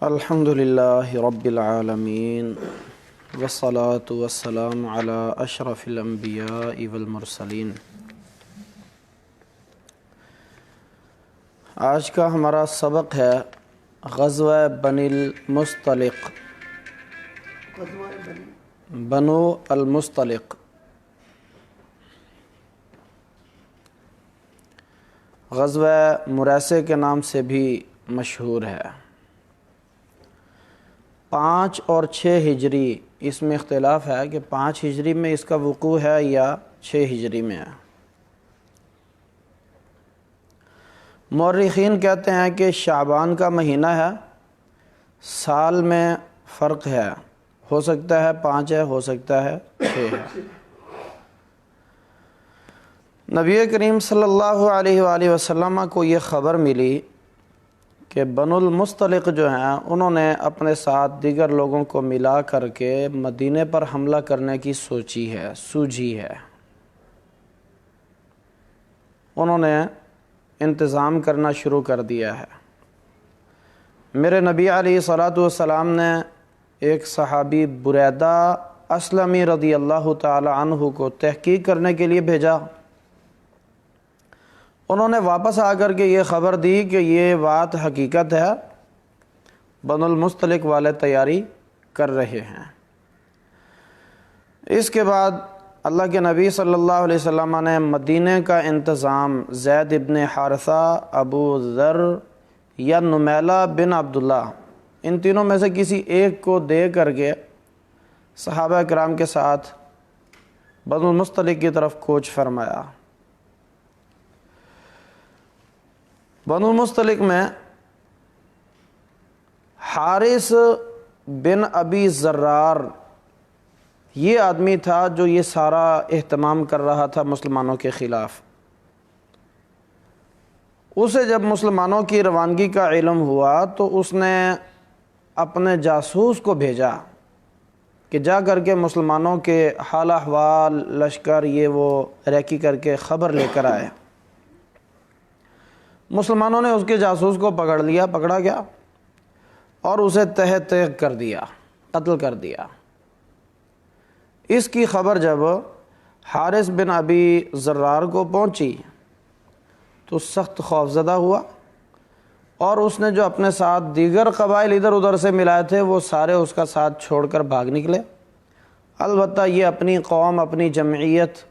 الحمد للہ رب العالمین والصلاة والسلام علی اشرف الانبیاء والمرسلین۔ آج کا ہمارا سبق ہے غزوہ بنی المصطلق، بنو المصطلق۔ غزوہ مریسہ کے نام سے بھی مشہور ہے۔ 5 اور 6 ہجری، اس میں اختلاف ہے کہ 5 ہجری میں اس کا وقوع ہے یا 6 ہجری میں ہے۔ مورخین کہتے ہیں کہ شعبان کا مہینہ ہے، سال میں فرق ہے، ہو سکتا ہے 5 ہے، ہو سکتا ہے 6 ہے۔ نبی کریم صلی اللہ علیہ وآلہ وسلم کو یہ خبر ملی کہ بنو المصطلق جو ہیں انہوں نے اپنے ساتھ دیگر لوگوں کو ملا کر کے مدینے پر حملہ کرنے کی سوچی ہے۔ انہوں نے انتظام کرنا شروع کر دیا ہے۔ میرے نبی علیہ الصلوۃ والسلام نے ایک صحابی بریدہ اسلمی رضی اللہ تعالی عنہ کو تحقیق کرنے کے لیے بھیجا۔ انہوں نے واپس آ کر کے یہ خبر دی کہ یہ بات حقیقت ہے، بنو المصطلق والے تیاری کر رہے ہیں۔ اس کے بعد اللہ کے نبی صلی اللہ علیہ وسلم نے مدینے کا انتظام زید ابن حارثہ، ابو ذر یا نمیلہ بن عبداللہ، ان تینوں میں سے کسی ایک کو دے کر کے صحابہ کرام کے ساتھ بنو المصطلق کی طرف کوچ فرمایا۔ بنو المصطلق میں حارث بن ابی زرار یہ آدمی تھا جو یہ سارا اہتمام کر رہا تھا مسلمانوں کے خلاف۔ اسے جب مسلمانوں کی روانگی کا علم ہوا تو اس نے اپنے جاسوس کو بھیجا کہ جا کر کے مسلمانوں کے حال احوال، لشکر یہ وہ ریکی کر کے خبر لے کر آئے۔ مسلمانوں نے اس کے جاسوس کو پکڑا گیا اور اسے تہہ تیغ کر دیا، قتل کر دیا۔ اس کی خبر جب حارث بن ابی زرار کو پہنچی تو سخت خوفزدہ ہوا، اور اس نے جو اپنے ساتھ دیگر قبائل ادھر ادھر سے ملائے تھے وہ سارے اس کا ساتھ چھوڑ کر بھاگ نکلے۔ البتہ یہ اپنی قوم، اپنی جمعیت،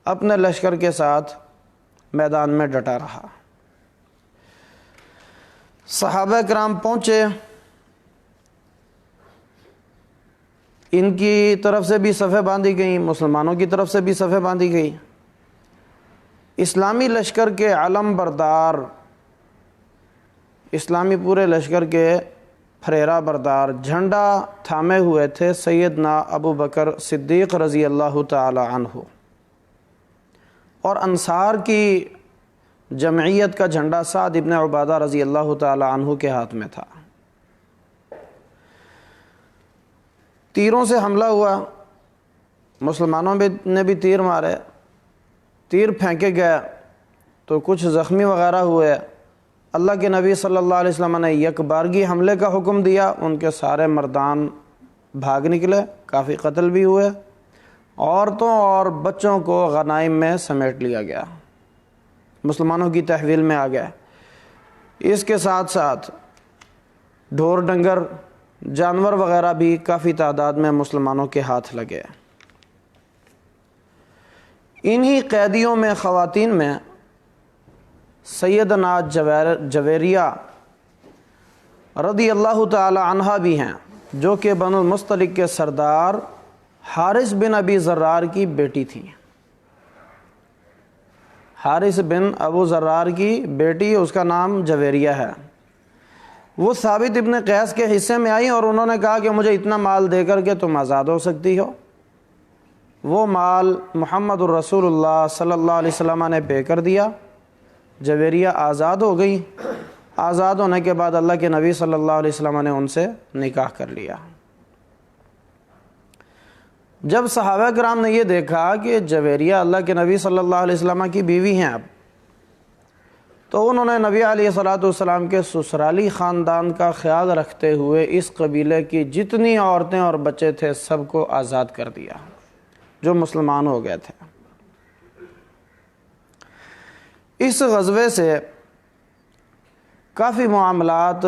اپنے لشکر کے ساتھ میدان میں ڈٹا رہا۔ صحابہ کرام پہنچے، ان کی طرف سے بھی صفیں باندھی گئیں، مسلمانوں کی طرف سے بھی صفیں باندھی گئی۔ اسلامی لشکر کے علم بردار، اسلامی پورے لشکر کے پھریرا بردار، جھنڈا تھامے ہوئے تھے سیدنا ابو بکر صدیق رضی اللہ تعالی عنہ، اور انصار کی جمعیت کا جھنڈا سعد ابن عبادہ رضی اللہ تعالی عنہ کے ہاتھ میں تھا۔ تیروں سے حملہ ہوا، مسلمانوں نے بھی تیر مارے، تیر پھینکے گئے تو کچھ زخمی وغیرہ ہوئے۔ اللہ کے نبی صلی اللہ علیہ وسلم نے یک بارگی حملے کا حکم دیا، ان کے سارے مردان بھاگ نکلے، کافی قتل بھی ہوئے، عورتوں اور بچوں کو غنائم میں سمیٹ لیا گیا، مسلمانوں کی تحویل میں آ گیا۔ اس کے ساتھ ساتھ ڈھور ڈنگر، جانور وغیرہ بھی کافی تعداد میں مسلمانوں کے ہاتھ لگے۔ انہی قیدیوں میں، خواتین میں سیدنا جویریہ رضی اللہ تعالی عنہا بھی ہیں، جو کہ بنو المصطلق کے سردار حارث بن ابی زرار کی بیٹی تھی۔ حارث بن ابو زرار کی بیٹی، اس کا نام جویریہ ہے۔ وہ ثابت ابن قیس کے حصے میں آئی اور انہوں نے کہا کہ مجھے اتنا مال دے کر کے تم آزاد ہو سکتی ہو۔ وہ مال محمد الرسول اللہ صلی اللہ علیہ وسلم نے پے کر دیا، جویریہ آزاد ہو گئی۔ آزاد ہونے کے بعد اللہ کے نبی صلی اللہ علیہ وسلم نے ان سے نکاح کر لیا۔ جب صحابہ کرام نے یہ دیکھا کہ جویریہ اللہ کے نبی صلی اللہ علیہ وسلم کی بیوی ہیں اب، تو انہوں نے نبی علیہ الصلوۃ والسلام کے سسرالی خاندان کا خیال رکھتے ہوئے اس قبیلے کی جتنی عورتیں اور بچے تھے سب کو آزاد کر دیا جو مسلمان ہو گئے تھے۔ اس غزوے سے کافی معاملات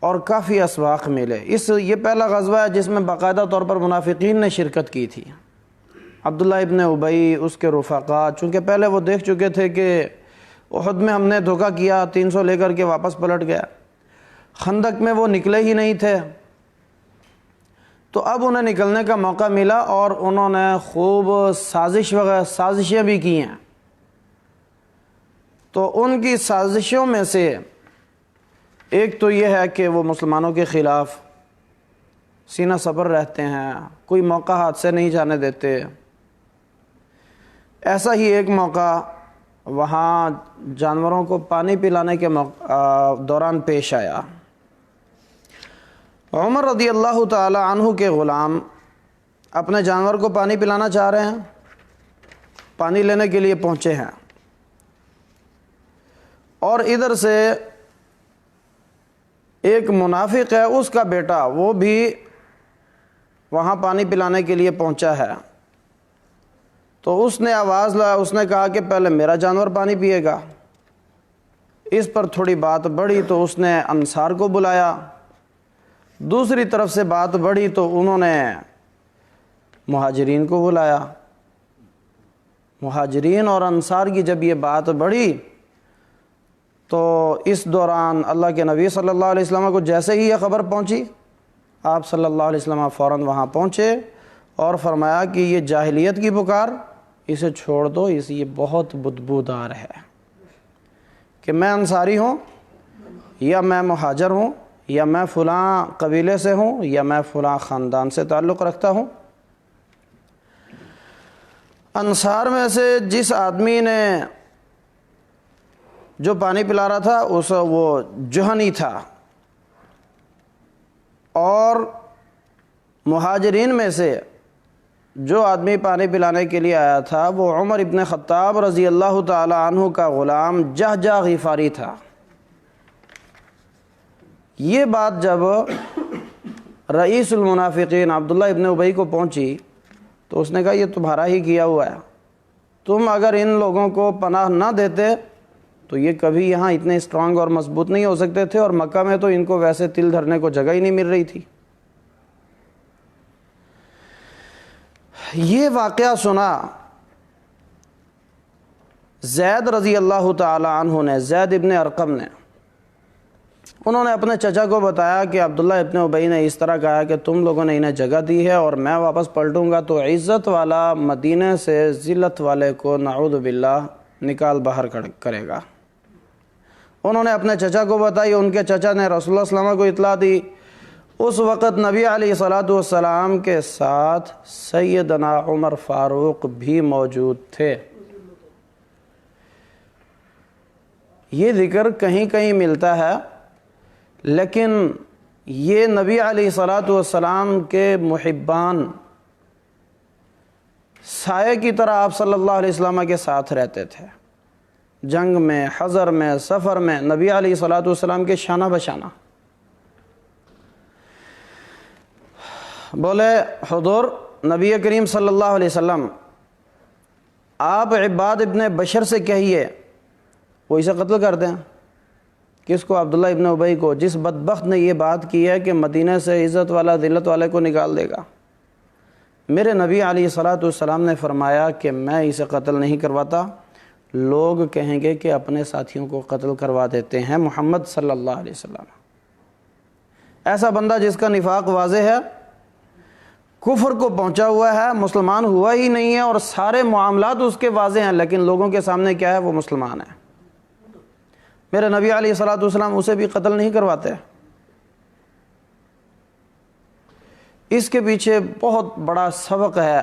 اور کافی اسباق ملے۔ یہ پہلا غزوہ ہے جس میں باقاعدہ طور پر منافقین نے شرکت کی تھی۔ عبداللہ ابن ابی، اس کے رفقا، چونکہ پہلے وہ دیکھ چکے تھے کہ احد میں ہم نے دھوکہ کیا، 300 لے کر کے واپس پلٹ گیا، خندق میں وہ نکلے ہی نہیں تھے، تو اب انہیں نکلنے کا موقع ملا اور انہوں نے خوب سازشیں بھی کی ہیں۔ تو ان کی سازشوں میں سے ایک تو یہ ہے کہ وہ مسلمانوں کے خلاف سینہ صبر رہتے ہیں، کوئی موقع ہاتھ سے نہیں جانے دیتے۔ ایسا ہی ایک موقع وہاں جانوروں کو پانی پلانے کے دوران پیش آیا۔ عمر رضی اللہ تعالی عنہ کے غلام اپنے جانور کو پانی پلانا چاہ رہے ہیں، پانی لینے کے لیے پہنچے ہیں، اور ادھر سے ایک منافق ہے، اس کا بیٹا، وہ بھی وہاں پانی پلانے کے لیے پہنچا ہے۔ تو اس نے آواز لایا، اس نے کہا کہ پہلے میرا جانور پانی پیے گا۔ اس پر تھوڑی بات بڑھی تو اس نے انصار کو بلایا، دوسری طرف سے بات بڑھی تو انہوں نے مہاجرین کو بلایا۔ مہاجرین اور انصار کی جب یہ بات بڑھی تو اس دوران اللہ کے نبی صلی اللہ علیہ وسلم کو جیسے ہی یہ خبر پہنچی، آپ صلی اللہ علیہ وسلم فوراً وہاں پہنچے اور فرمایا کہ یہ جاہلیت کی پکار، اسے چھوڑ دو، یہ بہت بدبودار ہے کہ میں انصاری ہوں یا میں مہاجر ہوں یا میں فلاں قبیلے سے ہوں یا میں فلاں خاندان سے تعلق رکھتا ہوں۔ انصار میں سے جس آدمی نے جو پانی پلا رہا تھا وہ جوہنی تھا، اور مہاجرین میں سے جو آدمی پانی پلانے کے لیے آیا تھا وہ عمر ابن خطاب رضی اللہ تعالی عنہ کا غلام جہجہ غفاری تھا۔ یہ بات جب رئیس المنافقین عبداللہ ابن ابی کو پہنچی تو اس نے کہا یہ تمہارا ہی کیا ہوا ہے، تم اگر ان لوگوں کو پناہ نہ دیتے تو یہ کبھی یہاں اتنے اسٹرانگ اور مضبوط نہیں ہو سکتے تھے، اور مکہ میں تو ان کو ویسے تل دھرنے کو جگہ ہی نہیں مل رہی تھی۔ یہ واقعہ سنا زید رضی اللہ تعالی عنہ نے، زید ابن ارقم نے، انہوں نے اپنے چچا کو بتایا کہ عبداللہ ابن ابی نے اس طرح کہا کہ تم لوگوں نے انہیں جگہ دی ہے اور میں واپس پلٹوں گا تو عزت والا مدینے سے ذلت والے کو نعوذ باللہ نکال باہر کرے گا۔ انہوں نے اپنے چچا کو بتائی، ان کے چچا نے رسول اللہ صلی اللہ علیہ وسلم کو اطلاع دی۔ اس وقت نبی علیہ الصلوۃ والسلام کے ساتھ سیدنا عمر فاروق بھی موجود تھے۔ یہ ذکر کہیں کہیں ملتا ہے، لیکن یہ نبی علیہ الصلوۃ والسلام کے محبان سائے کی طرح آپ صلی اللہ علیہ وسلم کے ساتھ رہتے تھے، جنگ میں، حضر میں، سفر میں، نبی علیہ الصلوۃ والسلام کے شانہ بشانہ۔ بولے حضور نبی کریم صلی اللہ علیہ وسلم آپ عباد ابن بشر سے کہیے وہ اسے قتل کر دیں۔ کس کو؟ عبداللہ ابن ابی کو، جس بدبخت نے یہ بات کی ہے کہ مدینہ سے عزت والا ذلت والے کو نکال دے گا۔ میرے نبی علیہ الصلوۃ والسلام نے فرمایا کہ میں اسے قتل نہیں کرواتا، لوگ کہیں گے کہ اپنے ساتھیوں کو قتل کروا دیتے ہیں محمد صلی اللہ علیہ وسلم۔ ایسا بندہ جس کا نفاق واضح ہے، کفر کو پہنچا ہوا ہے، مسلمان ہوا ہی نہیں ہے، اور سارے معاملات اس کے واضح ہیں، لیکن لوگوں کے سامنے کیا ہے؟ وہ مسلمان ہے۔ میرے نبی علیہ الصلوۃ والسلام اسے بھی قتل نہیں کرواتے۔ اس کے پیچھے بہت بڑا سبق ہے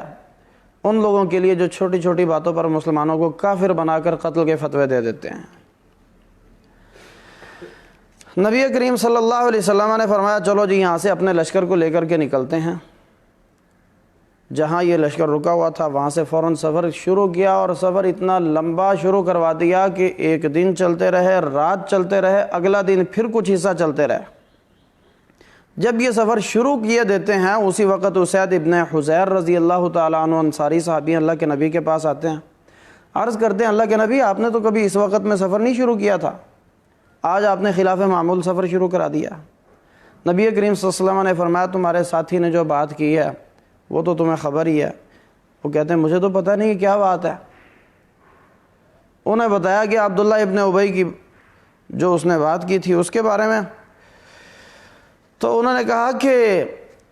ان لوگوں کے لیے جو چھوٹی چھوٹی باتوں پر مسلمانوں کو کافر بنا کر قتل کے فتوے دے دیتے ہیں۔ نبی کریم صلی اللہ علیہ وسلم نے فرمایا چلو جی یہاں سے اپنے لشکر کو لے کر کے نکلتے ہیں۔ جہاں یہ لشکر رکا ہوا تھا وہاں سے فوراً سفر شروع کیا، اور سفر اتنا لمبا شروع کروا دیا کہ ایک دن چلتے رہے، رات چلتے رہے، اگلا دن پھر کچھ حصہ چلتے رہے۔ جب یہ سفر شروع کیے دیتے ہیں اسی وقت اسید ابن حضیر رضی اللہ تعالیٰ عنہ انصاری صحابی اللہ کے نبی کے پاس آتے ہیں، عرض کرتے ہیں اللہ کے نبی آپ نے تو کبھی اس وقت میں سفر نہیں شروع کیا تھا، آج آپ نے خلاف معمول سفر شروع کرا دیا۔ نبی کریم صلی اللہ علیہ وسلم نے فرمایا تمہارے ساتھی نے جو بات کی ہے وہ تو تمہیں خبر ہی ہے۔ وہ کہتے ہیں مجھے تو پتہ نہیں کہ کیا بات ہے۔ انہیں بتایا کہ عبداللہ ابن ابی کی جو اس نے بات کی تھی اس کے بارے میں، تو انہوں نے کہا کہ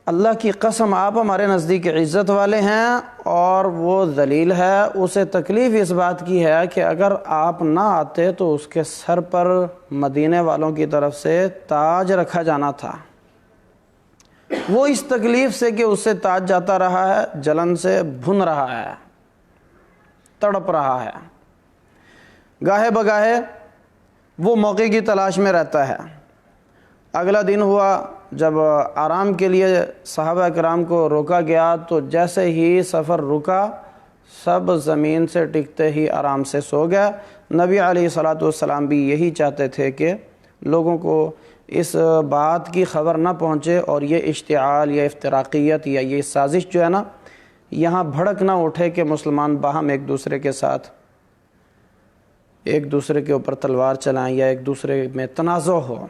اللہ کی قسم آپ ہمارے نزدیک عزت والے ہیں اور وہ ذلیل ہے، اسے تکلیف اس بات کی ہے کہ اگر آپ نہ آتے تو اس کے سر پر مدینے والوں کی طرف سے تاج رکھا جانا تھا، وہ اس تکلیف سے کہ اس سے تاج جاتا رہا ہے، جلن سے بھن رہا ہے، تڑپ رہا ہے، گاہے بگاہے وہ موقع کی تلاش میں رہتا ہے۔ اگلا دن ہوا جب آرام کے لیے صحابہ کرام کو روکا گیا تو جیسے ہی سفر رکا سب زمین سے ٹکتے ہی آرام سے سو گیا۔ نبی علیہ الصلوۃ والسلام بھی یہی چاہتے تھے کہ لوگوں کو اس بات کی خبر نہ پہنچے اور یہ اشتعال یا افتراقیت یا یہ سازش جو ہے نا یہاں بھڑک نہ اٹھے کہ مسلمان باہم ایک دوسرے کے ساتھ ایک دوسرے کے اوپر تلوار چلائیں یا ایک دوسرے میں تنازع ہو۔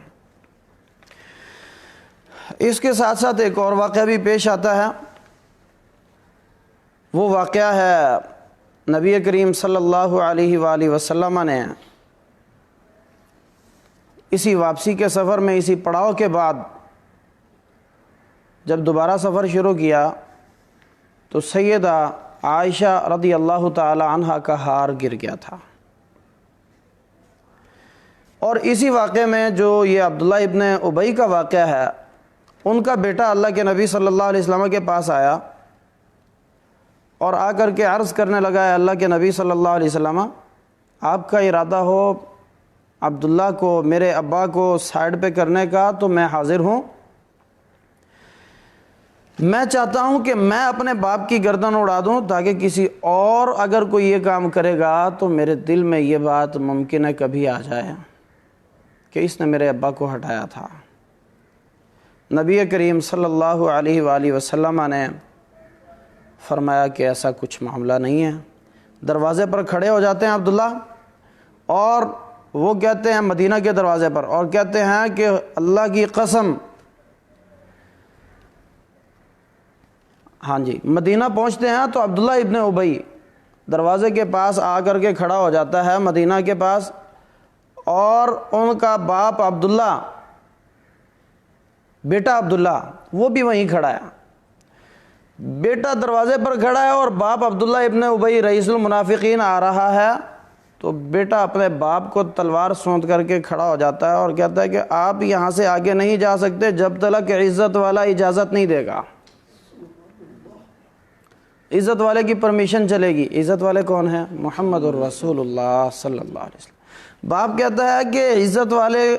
اس کے ساتھ ساتھ ایک اور واقعہ بھی پیش آتا ہے، وہ واقعہ ہے نبی کریم صلی اللہ علیہ وآلہ وسلم نے اسی واپسی کے سفر میں اسی پڑاؤ کے بعد جب دوبارہ سفر شروع کیا تو سیدہ عائشہ رضی اللہ تعالی عنہا کا ہار گر گیا تھا، اور اسی واقعے میں جو یہ عبداللہ ابن ابی کا واقعہ ہے ان کا بیٹا اللہ کے نبی صلی اللہ علیہ وسلم کے پاس آیا اور آ کر کے عرض کرنے لگا ہے اللہ کے نبی صلی اللہ علیہ وسلم آپ کا ارادہ ہو عبداللہ کو میرے ابا کو سائڈ پہ کرنے کا تو میں حاضر ہوں، میں چاہتا ہوں کہ میں اپنے باپ کی گردن اڑا دوں تاکہ کسی اور اگر کوئی یہ کام کرے گا تو میرے دل میں یہ بات ممکن ہے کبھی آ جائے کہ اس نے میرے ابا کو ہٹایا تھا۔ نبی کریم صلی اللہ علیہ وآلہ وسلم نے فرمایا کہ ایسا کچھ معاملہ نہیں ہے۔ دروازے پر کھڑے ہو جاتے ہیں عبداللہ اور وہ کہتے ہیں مدینہ کے دروازے پر اور کہتے ہیں کہ اللہ کی قسم، ہاں جی مدینہ پہنچتے ہیں تو عبداللہ ابن ابی دروازے کے پاس آ کر کے کھڑا ہو جاتا ہے مدینہ کے پاس، اور ان کا باپ عبداللہ بیٹا عبداللہ وہ بھی وہیں کھڑا ہے، بیٹا دروازے پر کھڑا ہے اور باپ عبداللہ ابن ابی رئیس المنافقین آ رہا ہے، تو بیٹا اپنے باپ کو تلوار سونت کر کے کھڑا ہو جاتا ہے اور کہتا ہے کہ آپ یہاں سے آگے نہیں جا سکتے جب تک عزت والا اجازت نہیں دے گا۔ عزت والے کی پرمیشن چلے گی۔ عزت والے کون ہیں؟ محمد الرسول اللہ صلی اللہ علیہ وسلم۔ باپ کہتا ہے کہ عزت والے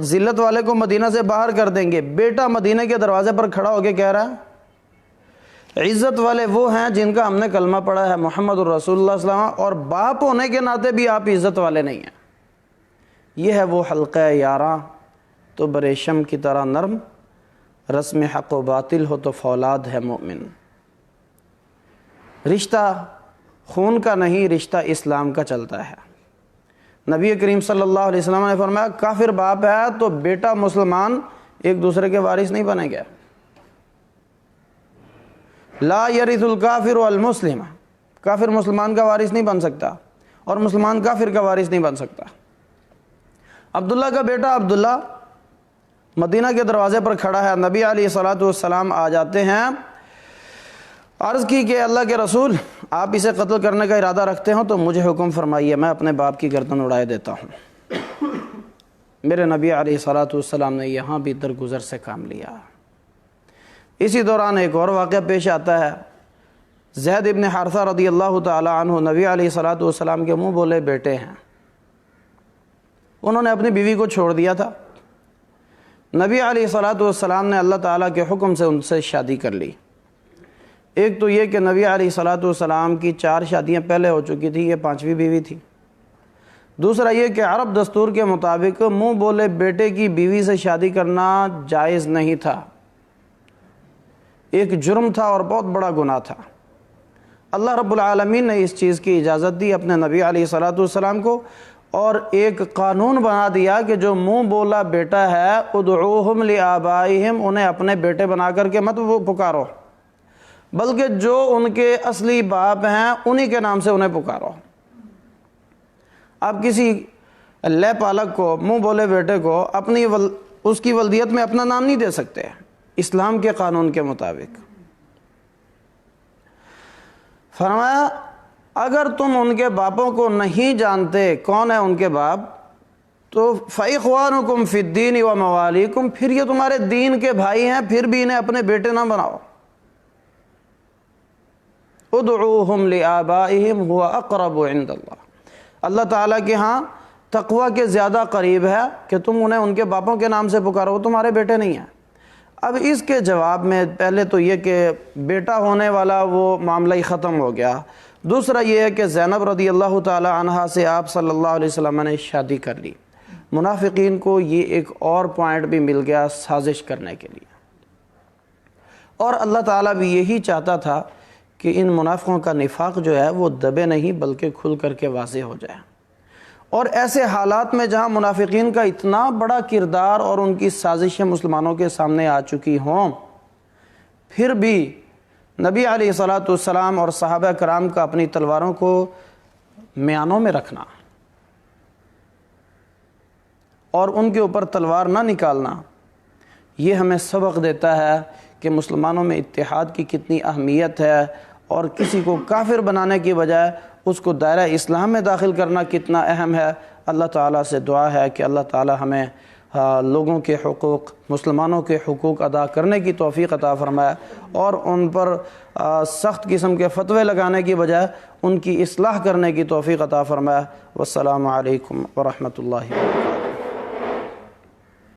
ذلت والے کو مدینہ سے باہر کر دیں گے، بیٹا مدینہ کے دروازے پر کھڑا ہو کے کہہ رہا ہے عزت والے وہ ہیں جن کا ہم نے کلمہ پڑھا ہے محمد الرسول اللہ صلی اللہ علیہ وسلم، اور باپ ہونے کے ناطے بھی آپ عزت والے نہیں ہیں۔ یہ ہے وہ حلقہ یاراں تو بریشم کی طرح نرم، رسم حق و باطل ہو تو فولاد ہے مومن۔ رشتہ خون کا نہیں، رشتہ اسلام کا چلتا ہے۔ نبی کریم صلی اللہ علیہ وسلم نے فرمایا کافر باپ ہے تو بیٹا مسلمان ایک دوسرے کے وارث نہیں بنیں گے۔ لا یرث الکافر والمسلم، کافر مسلمان کا وارث نہیں بن سکتا اور مسلمان کافر کا وارث نہیں بن سکتا۔ عبداللہ کا بیٹا عبداللہ مدینہ کے دروازے پر کھڑا ہے، نبی علیہ الصلوۃ والسلام آ جاتے ہیں، عرض کی کہ اللہ کے رسول آپ اسے قتل کرنے کا ارادہ رکھتے ہوں تو مجھے حکم فرمائیے، میں اپنے باپ کی گردن اڑائے دیتا ہوں۔ میرے نبی علیہ الصلوۃ والسلام نے یہاں بھی درگزر سے کام لیا۔ اسی دوران ایک اور واقعہ پیش آتا ہے، زید ابن حارثہ رضی اللہ تعالی عنہ نبی علیہ الصلوۃ والسلام کے منہ بولے بیٹے ہیں، انہوں نے اپنی بیوی کو چھوڑ دیا تھا، نبی علیہ الصلوۃ والسلام نے اللہ تعالیٰ کے حکم سے ان سے شادی کر لی۔ ایک تو یہ کہ نبی علیہ الصلوۃ والسلام کی 4 شادیاں پہلے ہو چکی تھی، یہ 5ویں بیوی تھی۔ دوسرا یہ کہ عرب دستور کے مطابق منہ بولے بیٹے کی بیوی سے شادی کرنا جائز نہیں تھا، ایک جرم تھا اور بہت بڑا گناہ تھا۔ اللہ رب العالمین نے اس چیز کی اجازت دی اپنے نبی علیہ الصلوۃ والسلام کو، اور ایک قانون بنا دیا کہ جو منہ بولا بیٹا ہے ادعوہم لآبائہم، انہیں اپنے بیٹے بنا کر کے مت وہ پکارو، بلکہ جو ان کے اصلی باپ ہیں انہی کے نام سے انہیں پکارو۔ آپ کسی لے پالک کو، منہ بولے بیٹے کو اس کی ولدیت میں اپنا نام نہیں دے سکتے اسلام کے قانون کے مطابق۔ فرمایا اگر تم ان کے باپوں کو نہیں جانتے کون ہے ان کے باپ، تو فَإِخْوَانُكُمْ فِي الدِّينِ وَمَوَالِيكُمْ، پھر یہ تمہارے دین کے بھائی ہیں، پھر بھی انہیں اپنے بیٹے نہ بناؤ۔ ادعوہم لآبائہم هو اقرب عند اللہ، اللہ تعالیٰ کے ہاں تقوی کے زیادہ قریب ہے کہ تم انہیں ان کے باپوں کے نام سے پکارو، وہ تمہارے بیٹے نہیں ہیں۔ اب اس کے جواب میں پہلے تو یہ کہ بیٹا ہونے والا وہ معاملہ ہی ختم ہو گیا، دوسرا یہ ہے کہ زینب رضی اللہ تعالی عنہا سے آپ صلی اللہ علیہ وسلم نے شادی کر لی۔ منافقین کو یہ ایک اور پوائنٹ بھی مل گیا سازش کرنے کے لیے، اور اللہ تعالیٰ بھی یہی چاہتا تھا کہ ان منافقوں کا نفاق جو ہے وہ دبے نہیں بلکہ کھل کر کے واضح ہو جائے۔ اور ایسے حالات میں جہاں منافقین کا اتنا بڑا کردار اور ان کی سازشیں مسلمانوں کے سامنے آ چکی ہوں، پھر بھی نبی علیہ الصلوۃ والسلام اور صحابہ کرام کا اپنی تلواروں کو میانوں میں رکھنا اور ان کے اوپر تلوار نہ نکالنا، یہ ہمیں سبق دیتا ہے کہ مسلمانوں میں اتحاد کی کتنی اہمیت ہے، اور کسی کو کافر بنانے کی بجائے اس کو دائرہ اسلام میں داخل کرنا کتنا اہم ہے۔ اللہ تعالیٰ سے دعا ہے کہ اللہ تعالیٰ ہمیں لوگوں کے حقوق، مسلمانوں کے حقوق ادا کرنے کی توفیق عطا فرمائے، اور ان پر سخت قسم کے فتوے لگانے کی بجائے ان کی اصلاح کرنے کی توفیق عطا فرمائے۔ والسلام علیکم ورحمۃ اللہ وبرکاتہ۔